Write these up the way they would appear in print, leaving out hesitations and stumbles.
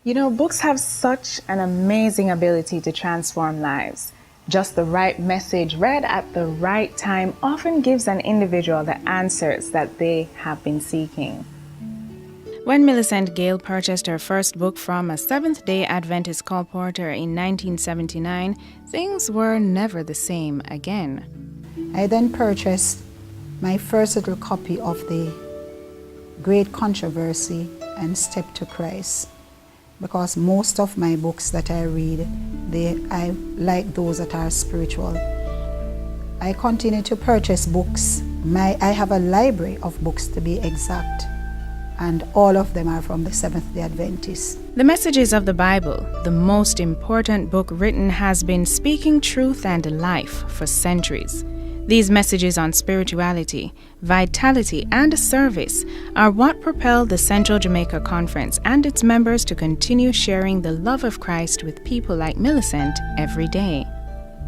You know, books have such an amazing ability to transform lives. Just the right message read at the right time often gives an individual the answers that they have been seeking. When Millicent Gale purchased her first book from a Seventh-day Adventist colporteur in 1979, things were never the same again. I then purchased my first little copy of The Great Controversy and Step to Christ, because most of my books that I read, I like those that are spiritual. I continue to purchase books. I have a library of books, to be exact, and all of them are from the Seventh-day Adventists. The Messages of the Bible, the most important book written, has been speaking truth and life for centuries. These messages on spirituality, vitality, and service are what propel the Central Jamaica Conference and its members to continue sharing the love of Christ with people like Millicent every day.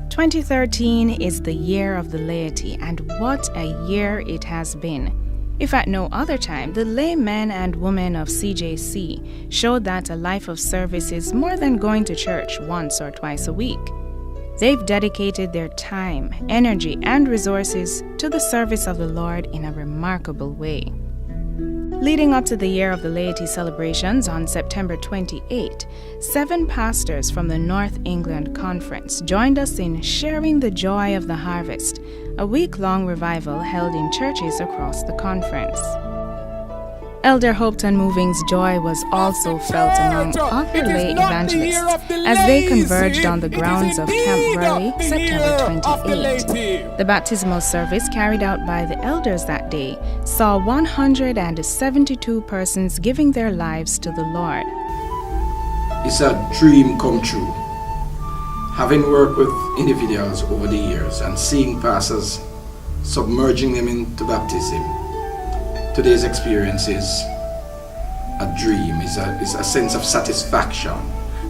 2013 is the year of the laity, and what a year it has been. If at no other time, the laymen and women of CJC showed that a life of service is more than going to church once or twice a week. They've dedicated their time, energy, and resources to the service of the Lord in a remarkable way. Leading up to the Year of the Laity celebrations on September 28, 7 pastors from the North England Conference joined us in Sharing the Joy of the Harvest, a week-long revival held in churches across the conference. Elder Hopetoun Moving's joy was also felt among other lay evangelists as they converged on the grounds of Camp Burley September 28. The baptismal service carried out by the elders that day saw 172 persons giving their lives to the Lord. It's a dream come true. Having worked with individuals over the years and seeing pastors submerging them into baptism, today's experience is a dream, is a sense of satisfaction.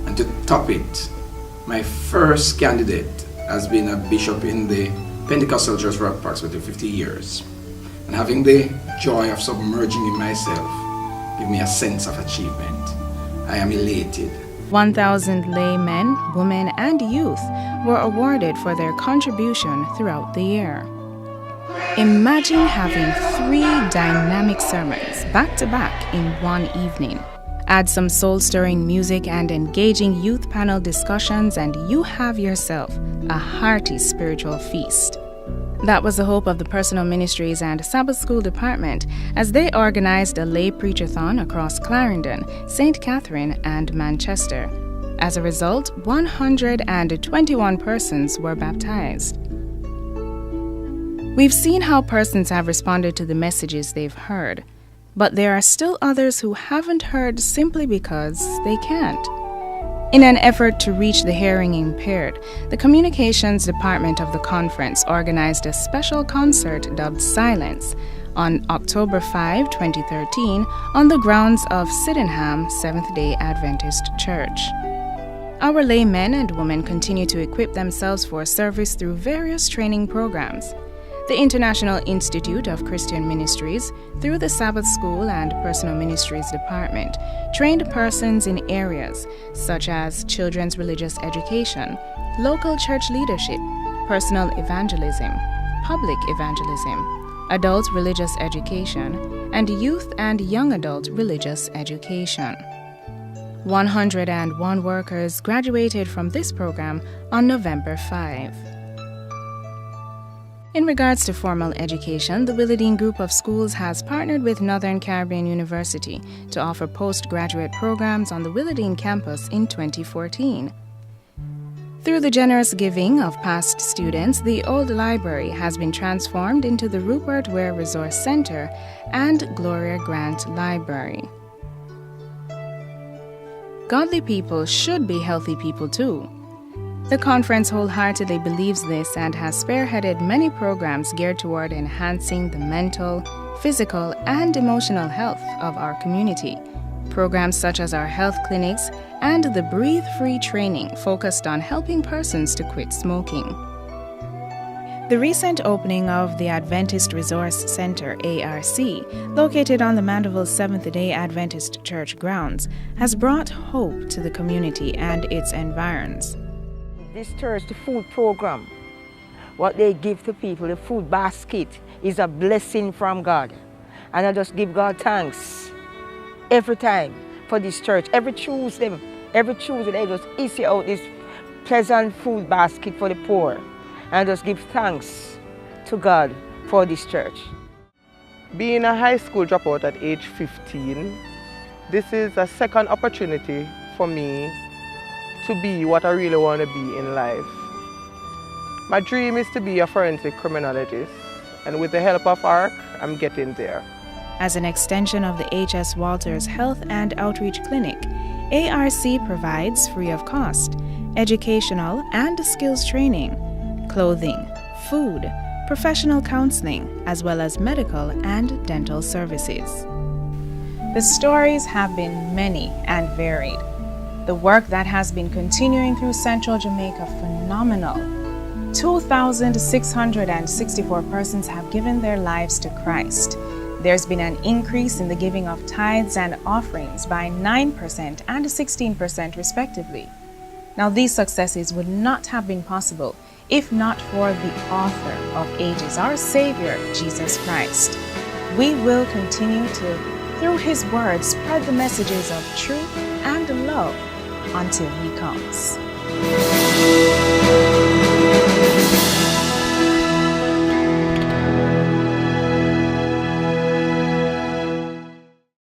And to top it, my first candidate has been a bishop in the Pentecostal Church for approximately 50 years. And having the joy of submerging in myself give me a sense of achievement. I am elated. 1,000 laymen, women, and youth were awarded for their contribution throughout the year. Imagine having 3 dynamic sermons back-to-back in one evening. Add some soul-stirring music and engaging youth panel discussions, and you have yourself a hearty spiritual feast. That was the hope of the Personal Ministries and Sabbath School Department as they organized a lay preachathon across Clarendon, St. Catherine, and Manchester. As a result, 121 persons were baptized. We've seen how persons have responded to the messages they've heard, but there are still others who haven't heard simply because they can't. In an effort to reach the hearing impaired, the Communications Department of the conference organized a special concert dubbed Silence on October 5, 2013, on the grounds of Sydenham Seventh-day Adventist Church. Our laymen and women continue to equip themselves for service through various training programs. The International Institute of Christian Ministries, through the Sabbath School and Personal Ministries Department, trained persons in areas such as children's religious education, local church leadership, personal evangelism, public evangelism, adult religious education, and youth and young adult religious education. 101 workers graduated from this program on November 5. In regards to formal education, the Willowdene Group of Schools has partnered with Northern Caribbean University to offer postgraduate programs on the Willowdene campus in 2014. Through the generous giving of past students, the old library has been transformed into the Rupert Ware Resource Center and Gloria Grant Library. Godly people should be healthy people too. The conference wholeheartedly believes this and has spearheaded many programs geared toward enhancing the mental, physical, and emotional health of our community. Programs such as our health clinics and the Breathe Free training focused on helping persons to quit smoking. The recent opening of the Adventist Resource Center, ARC, located on the Mandeville Seventh-day Adventist Church grounds, has brought hope to the community and its environs. This church, the food program, what they give to people, the food basket, is a blessing from God. And I just give God thanks every time for this church. Every Tuesday they just issue out this pleasant food basket for the poor. And just give thanks to God for this church. Being a high school dropout at age 15, this is a second opportunity for me to be what I really want to be in life. My dream is to be a forensic criminologist, and with the help of ARC, I'm getting there. As an extension of the H.S. Walters Health and Outreach Clinic, ARC provides free of cost educational and skills training, clothing, food, professional counseling, as well as medical and dental services. The stories have been many and varied. The work that has been continuing through Central Jamaica, phenomenal. 2,664 persons have given their lives to Christ. There's been an increase in the giving of tithes and offerings by 9% and 16% respectively. Now, these successes would not have been possible if not for the author of ages, our Savior, Jesus Christ. We will continue to, through His Word, spread the messages of truth and love until He comes.